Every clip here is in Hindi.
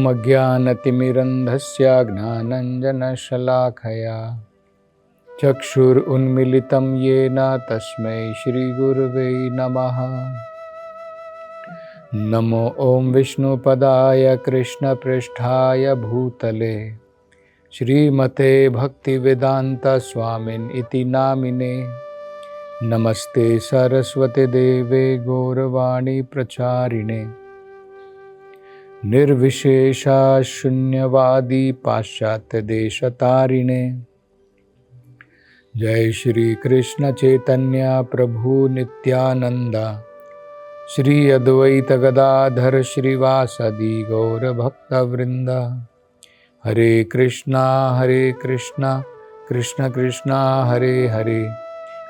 ओमज्ञानतिमिरन्धस्य ज्ञानाञ्जनशलाखया चक्षुरुन्मीलितं येन तस्मै श्रीगुरवे नमः। नमो ॐ विष्णुपदाय कृष्णपृष्ठाय भूतले श्रीमते भक्तिवेदान्तस्वामिन् इति नामिने। नमस्ते सरस्वती देवे गौरवाणी प्रचारिणे निर्विशेषा शून्यवादी पाश्चात्य देशतारिणे। जय श्री कृष्ण चैतन्य प्रभु नित्यानंद श्री अद्वैत गदाधर श्रीवासदि गौर भक्तवृंद। हरे कृष्णा कृष्ण कृष्णा हरे हरे,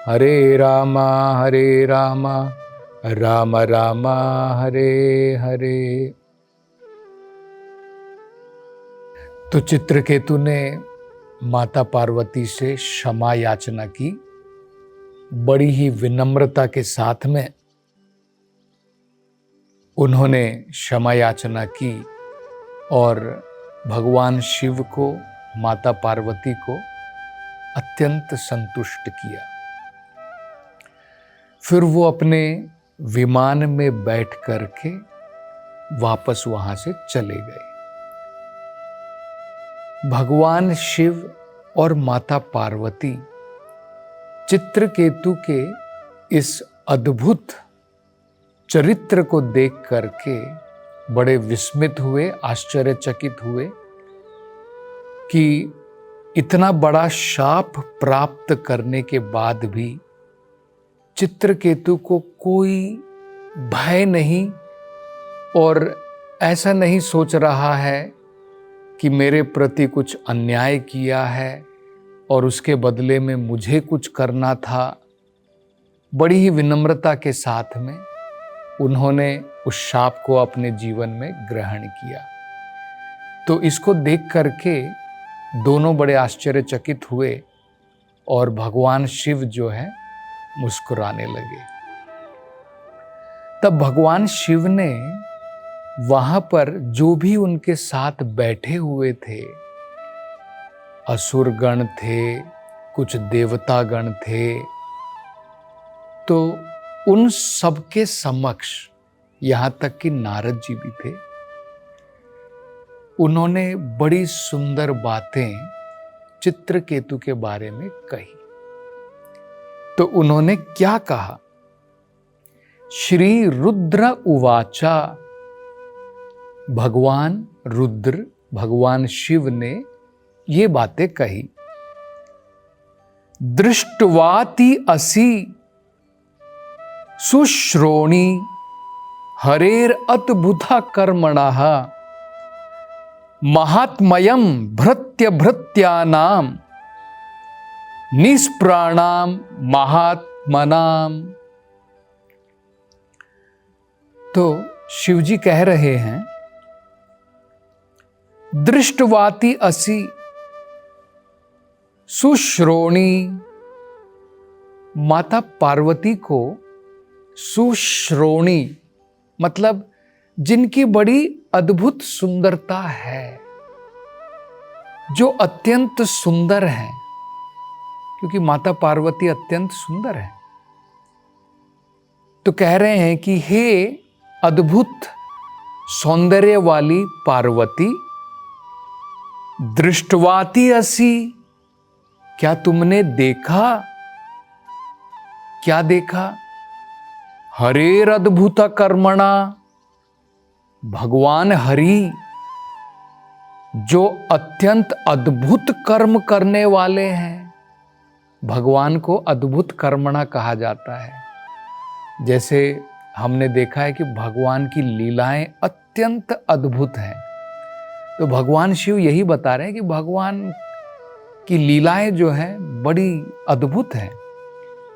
हरे राम राम राम हरे हरे। तो चित्रकेतु ने माता पार्वती से क्षमा याचना की। बड़ी ही विनम्रता के साथ में उन्होंने क्षमा याचना की और भगवान शिव को, माता पार्वती को अत्यंत संतुष्ट किया। फिर वो अपने विमान में बैठ करके वापस वहां से चले गए। भगवान शिव और माता पार्वती चित्रकेतु के इस अद्भुत चरित्र को देख करके बड़े विस्मित हुए, आश्चर्यचकित हुए कि इतना बड़ा शाप प्राप्त करने के बाद भी चित्रकेतु को कोई भय नहीं और ऐसा नहीं सोच रहा है कि मेरे प्रति कुछ अन्याय किया है और उसके बदले में मुझे कुछ करना था। बड़ी ही विनम्रता के साथ में उन्होंने उस शाप को अपने जीवन में ग्रहण किया। तो इसको देख करके दोनों बड़े आश्चर्यचकित हुए और भगवान शिव जो है मुस्कुराने लगे। तब भगवान शिव ने वहां पर जो भी उनके साथ बैठे हुए थे, असुर गण थे, कुछ देवता गण थे, तो उन सबके समक्ष, यहां तक कि नारद जी भी थे, उन्होंने बड़ी सुंदर बातें चित्रकेतु के बारे में कही। तो उन्होंने क्या कहा? श्री रुद्र उवाचा, भगवान रुद्र, भगवान शिव ने ये बातें कही। दृष्टवाति असि सुश्रोणी हरेर अद्भुता कर्मणः महात्मयम् भृत्य भृत्यानाम निष्प्राणाम महात्मनाम। तो शिवजी कह रहे हैं, दृष्टवाति असि सुश्रोणी, माता पार्वती को सुश्रोणी मतलब जिनकी बड़ी अद्भुत सुंदरता है, जो अत्यंत सुंदर है, क्योंकि माता पार्वती अत्यंत सुंदर है। तो कह रहे हैं कि हे अद्भुत सौंदर्य वाली पार्वती, दृष्टवाती असि, क्या तुमने देखा? क्या देखा? हरेर अद्भुत कर्मणा, भगवान हरि जो अत्यंत अद्भुत कर्म करने वाले हैं। भगवान को अद्भुत कर्मणा कहा जाता है। जैसे हमने देखा है कि भगवान की लीलाएं अत्यंत अद्भुत हैं। तो भगवान शिव यही बता रहे हैं कि भगवान की लीलाएं जो हैं बड़ी अद्भुत हैं।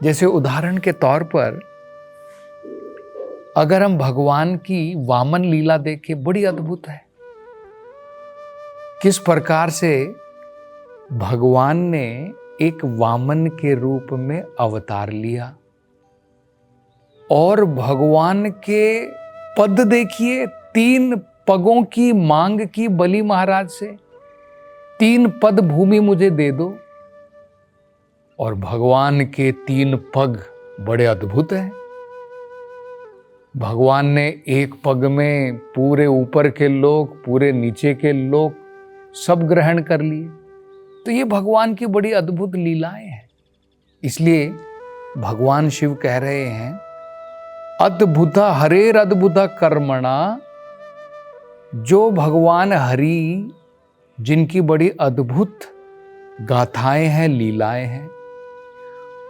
जैसे उदाहरण के तौर पर अगर हम भगवान की वामन लीला देखें, बड़ी अद्भुत है। किस प्रकार से भगवान ने एक वामन के रूप में अवतार लिया और भगवान के पद देखिए, 3 पगों की मांग की बलि महाराज से, 3 पद भूमि मुझे दे दो। और भगवान के 3 पग बड़े अद्भुत हैं। भगवान ने एक पग में पूरे ऊपर के लोग, पूरे नीचे के लोग सब ग्रहण कर लिए। तो ये भगवान की बड़ी अद्भुत लीलाएं हैं। इसलिए भगवान शिव कह रहे हैं, अद्भुता हरेर अद्भुता कर्मणा। जो भगवान हरि, जिनकी बड़ी अद्भुत गाथाएं हैं, लीलाएं हैं,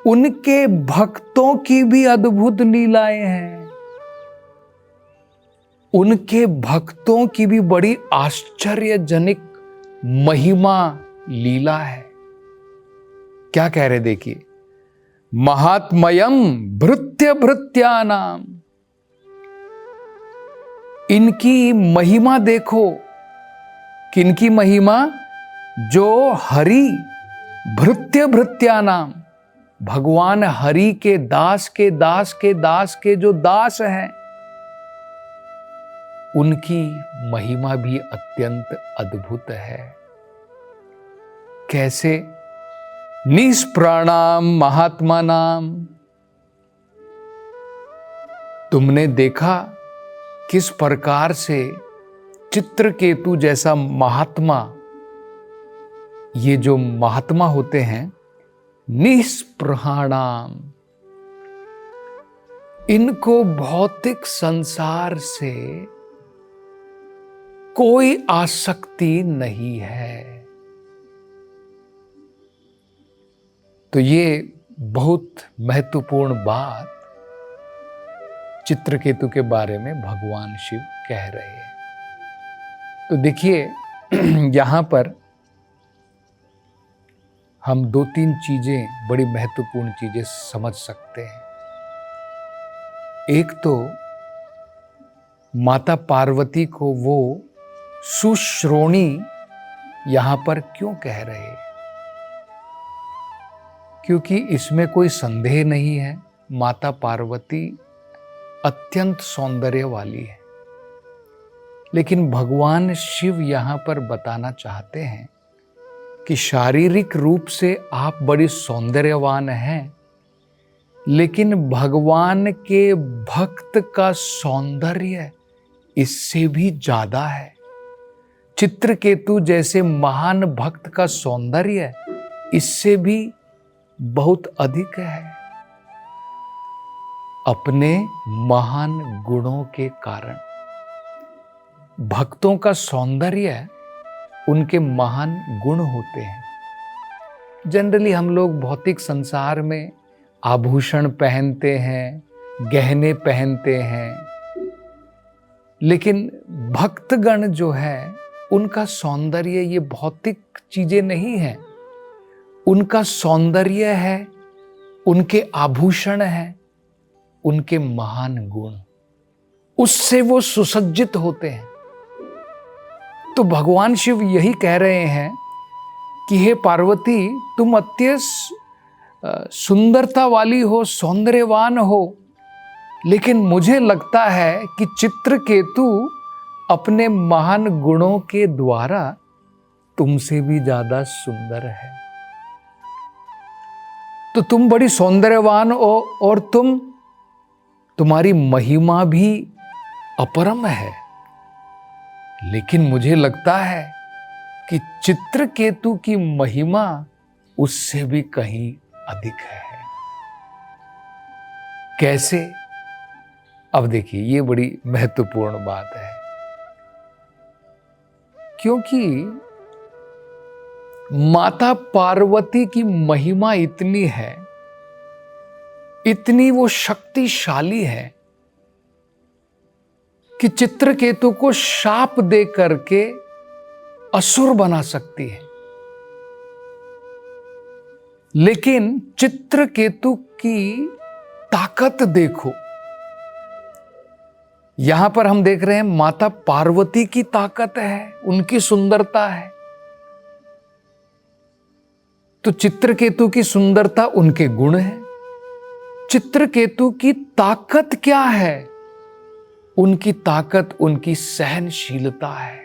उनके भक्तों की भी अद्भुत लीलाएं हैं। उनके भक्तों की भी बड़ी आश्चर्यजनक महिमा लीला है। क्या कह रहे देखिए, महात्मयम भृत्य भृत्यानाम। इनकी महिमा देखो। किनकी महिमा? जो हरि भृत्य भृत्यानाम, भगवान हरि के दास के दास के दास के जो दास हैं, उनकी महिमा भी अत्यंत अद्भुत है। कैसे? निष्प्राणाम महात्मा नाम। तुमने देखा किस प्रकार से चित्रकेतु जैसा महात्मा, ये जो महात्मा होते हैं, निष्प्राणाम, इनको भौतिक संसार से कोई आसक्ति नहीं है। तो ये बहुत महत्वपूर्ण बात चित्रकेतु के बारे में भगवान शिव कह रहे हैं। तो देखिए, यहां पर हम 2-3 चीजें, बड़ी महत्वपूर्ण चीजें समझ सकते हैं। एक तो माता पार्वती को वो सुश्रोणी यहां पर क्यों कह रहे हैं? क्योंकि इसमें कोई संदेह नहीं है, माता पार्वती अत्यंत सौंदर्य वाली है। लेकिन भगवान शिव यहां पर बताना चाहते हैं कि शारीरिक रूप से आप बड़ी सौंदर्यवान हैं, लेकिन भगवान के भक्त का सौंदर्य इससे भी ज्यादा है। चित्रकेतु जैसे महान भक्त का सौंदर्य इससे भी बहुत अधिक है। अपने महान गुणों के कारण भक्तों का सौंदर्य उनके महान गुण होते हैं। जनरली हम लोग भौतिक संसार में आभूषण पहनते हैं, गहने पहनते हैं, लेकिन भक्तगण जो है उनका सौंदर्य ये भौतिक चीजें नहीं है। उनका सौंदर्य है, उनके आभूषण है, उनके महान गुण, उससे वो सुसज्जित होते हैं। तो भगवान शिव यही कह रहे हैं कि हे पार्वती, तुम अत्यंत सुंदरता वाली हो, सौंदर्यवान हो, लेकिन मुझे लगता है कि चित्रकेतु अपने महान गुणों के द्वारा तुमसे भी ज्यादा सुंदर है। तो तुम बड़ी सौंदर्यवान हो और तुम्हारी महिमा भी अपरम है, लेकिन मुझे लगता है कि चित्रकेतु की महिमा उससे भी कहीं अधिक है। कैसे? अब देखिए, ये बड़ी महत्वपूर्ण बात है, क्योंकि माता पार्वती की महिमा इतनी है, इतनी वो शक्तिशाली है कि चित्रकेतु को शाप दे करके असुर बना सकती है। लेकिन चित्रकेतु की ताकत देखो। यहां पर हम देख रहे हैं माता पार्वती की ताकत है, उनकी सुंदरता है। तो चित्रकेतु की सुंदरता उनके गुण है। चित्रकेतु की ताकत क्या है? उनकी ताकत उनकी सहनशीलता है।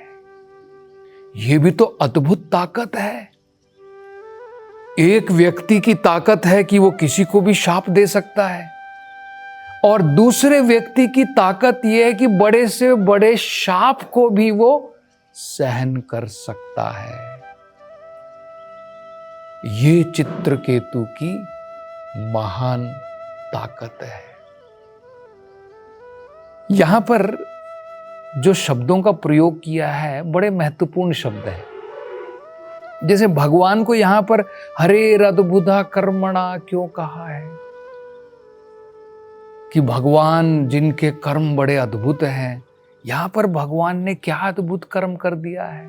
यह भी तो अद्भुत ताकत है। एक व्यक्ति की ताकत है कि वो किसी को भी शाप दे सकता है, और दूसरे व्यक्ति की ताकत यह है कि बड़े से बड़े शाप को भी वो सहन कर सकता है। ये चित्रकेतु की महान ताकत है। यहां पर जो शब्दों का प्रयोग किया है बड़े महत्वपूर्ण शब्द है। जैसे भगवान को यहां पर हरेरद्भुता कर्मणा क्यों कहा है कि भगवान जिनके कर्म बड़े अद्भुत हैं। यहां पर भगवान ने क्या अद्भुत कर्म कर दिया है?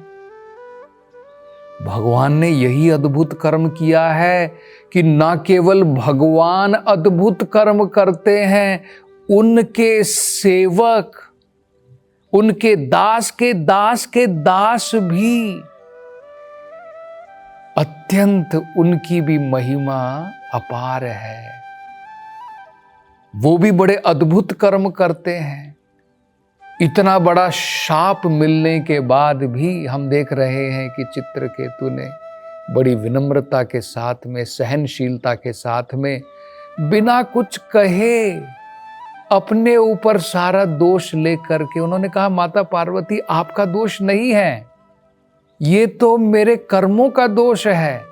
भगवान ने यही अद्भुत कर्म किया है कि न केवल भगवान अद्भुत कर्म करते हैं, उनके सेवक, उनके दास के दास के दास भी अत्यंत, उनकी भी महिमा अपार है। वो भी बड़े अद्भुत कर्म करते हैं। इतना बड़ा शाप मिलने के बाद भी हम देख रहे हैं कि चित्रकेतु ने बड़ी विनम्रता के साथ में, सहनशीलता के साथ में, बिना कुछ कहे अपने ऊपर सारा दोष लेकर के उन्होंने कहा, माता पार्वती आपका दोष नहीं है, ये तो मेरे कर्मों का दोष है।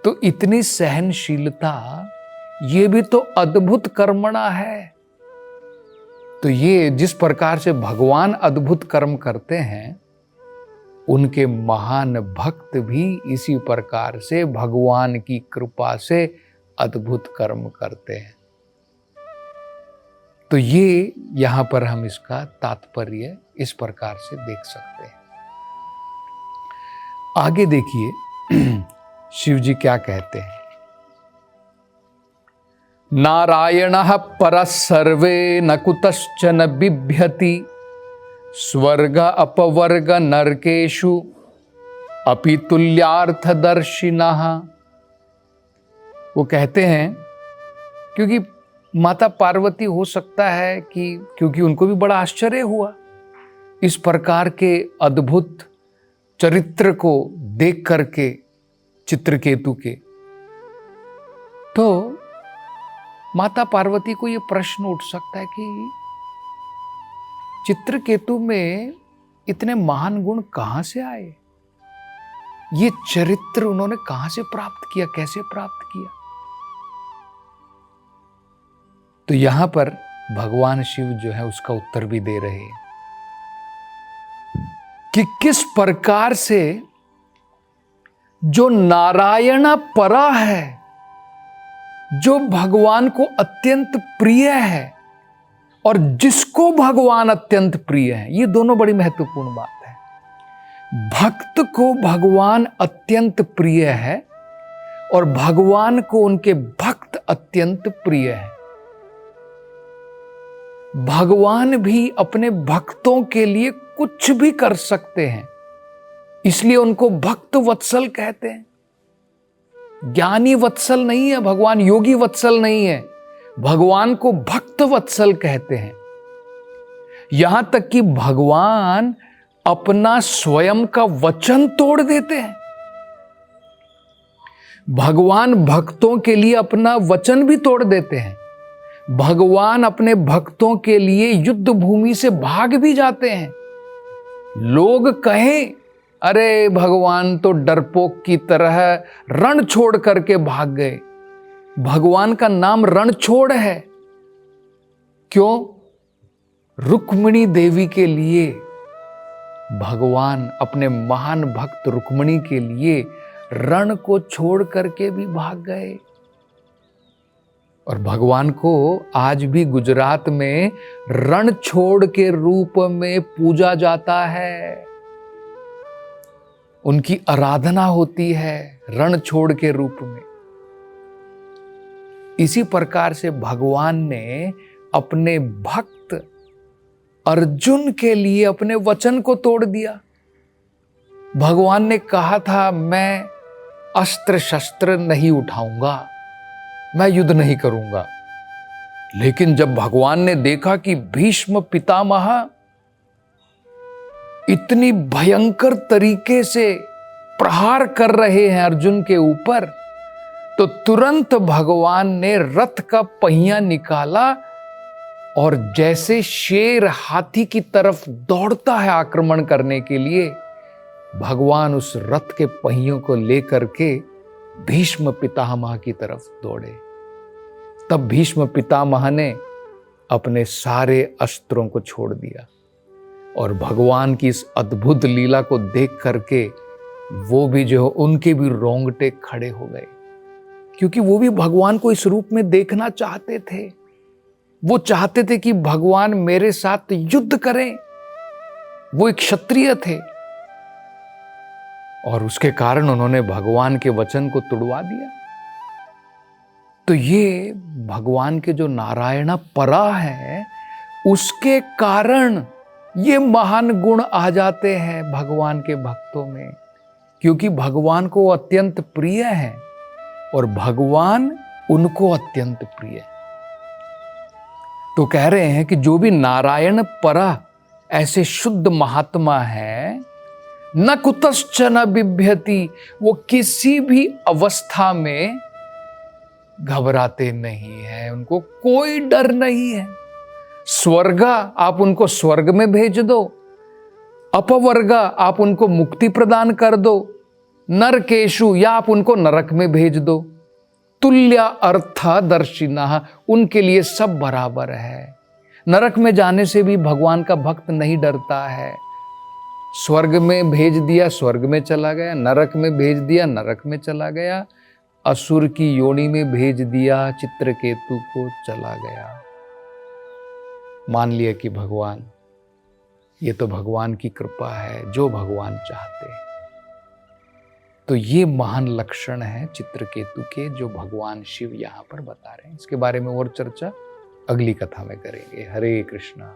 तो इतनी सहनशीलता, ये भी तो अद्भुत कर्मणा है। तो ये जिस प्रकार से भगवान अद्भुत कर्म करते हैं, उनके महान भक्त भी इसी प्रकार से भगवान की कृपा से अद्भुत कर्म करते हैं। तो ये यहां पर हम इसका तात्पर्य इस प्रकार से देख सकते हैं। आगे देखिए शिव जी क्या कहते हैं। नारायणः परः सर्वे न कुतश्चन बिभ्यति स्वर्ग अपवर्ग नरकेषु अपि तुल्यार्थदर्शिनः। वो कहते हैं क्योंकि माता पार्वती, हो सकता है कि क्योंकि उनको भी बड़ा आश्चर्य हुआ इस प्रकार के अद्भुत चरित्र को देख करके चित्रकेतु के, तो माता पार्वती को यह प्रश्न उठ सकता है कि चित्रकेतु में इतने महान गुण कहां से आए? ये चरित्र उन्होंने कहां से प्राप्त किया, कैसे प्राप्त किया? तो यहां पर भगवान शिव जो है उसका उत्तर भी दे रहे हैं कि किस प्रकार से जो नारायण परा है, जो भगवान को अत्यंत प्रिय है और जिसको भगवान अत्यंत प्रिय है, ये दोनों बड़ी महत्वपूर्ण बात है। भक्त को भगवान अत्यंत प्रिय है और भगवान को उनके भक्त अत्यंत प्रिय है। भगवान भी अपने भक्तों के लिए कुछ भी कर सकते हैं, इसलिए उनको भक्त वत्सल कहते हैं। ज्ञानी वत्सल नहीं है भगवान, योगी वत्सल नहीं है, भगवान को भक्त वत्सल कहते हैं। यहां तक कि भगवान अपना स्वयं का वचन तोड़ देते हैं। भगवान भक्तों के लिए अपना वचन भी तोड़ देते हैं। भगवान अपने भक्तों के लिए युद्ध भूमि से भाग भी जाते हैं। लोग कहें, अरे भगवान तो डरपोक की तरह रण छोड़ करके भाग गए। भगवान का नाम रणछोड़ है। क्यों? रुक्मिणी देवी के लिए भगवान अपने महान भक्त रुक्मिणी के लिए रण को छोड़ करके भी भाग गए। और भगवान को आज भी गुजरात में रण छोड़ के रूप में पूजा जाता है। उनकी आराधना होती है रण छोड़ के रूप में। इसी प्रकार से भगवान ने अपने भक्त अर्जुन के लिए अपने वचन को तोड़ दिया। भगवान ने कहा था, मैं अस्त्र शस्त्र नहीं उठाऊंगा, मैं युद्ध नहीं करूंगा। लेकिन जब भगवान ने देखा कि भीष्म पितामह इतनी भयंकर तरीके से प्रहार कर रहे हैं अर्जुन के ऊपर, तो तुरंत भगवान ने रथ का पहिया निकाला और जैसे शेर हाथी की तरफ दौड़ता है आक्रमण करने के लिए, भगवान उस रथ के पहियों को लेकर के भीष्म पितामह की तरफ दौड़े। तब भीष्म पितामह ने अपने सारे अस्त्रों को छोड़ दिया और भगवान की इस अद्भुत लीला को देख करके वो भी जो उनके भी रोंगटे खड़े हो गए, क्योंकि वो भी भगवान को इस रूप में देखना चाहते थे। वो चाहते थे कि भगवान मेरे साथ युद्ध करें। वो एक क्षत्रिय थे और उसके कारण उन्होंने भगवान के वचन को तुड़वा दिया। तो ये भगवान के जो नारायण परा है, उसके कारण ये महान गुण आ जाते हैं भगवान के भक्तों में, क्योंकि भगवान को अत्यंत प्रिय है और भगवान उनको अत्यंत प्रिय है। तो कह रहे हैं कि जो भी नारायण परा ऐसे शुद्ध महात्मा है, न कुतश्चन बिभ्यति, वो किसी भी अवस्था में घबराते नहीं है, उनको कोई डर नहीं है। स्वर्गा आप उनको स्वर्ग में भेज दो, अपवर्गा आप उनको मुक्ति प्रदान कर दो, नरकेशु या आप उनको नरक में भेज दो, तुल्य अर्थ दर्शिना, उनके लिए सब बराबर है। नरक में जाने से भी भगवान का भक्त नहीं डरता है। स्वर्ग में भेज दिया स्वर्ग में चला गया, नरक में भेज दिया नरक में चला गया, असुर की योनि में भेज दिया चित्रकेतु को चला गया। मान लिया कि भगवान, ये तो भगवान की कृपा है, जो भगवान चाहते हैं। तो ये महान लक्षण है चित्रकेतु के, जो भगवान शिव यहां पर बता रहे हैं। इसके बारे में और चर्चा अगली कथा में करेंगे। हरे कृष्णा।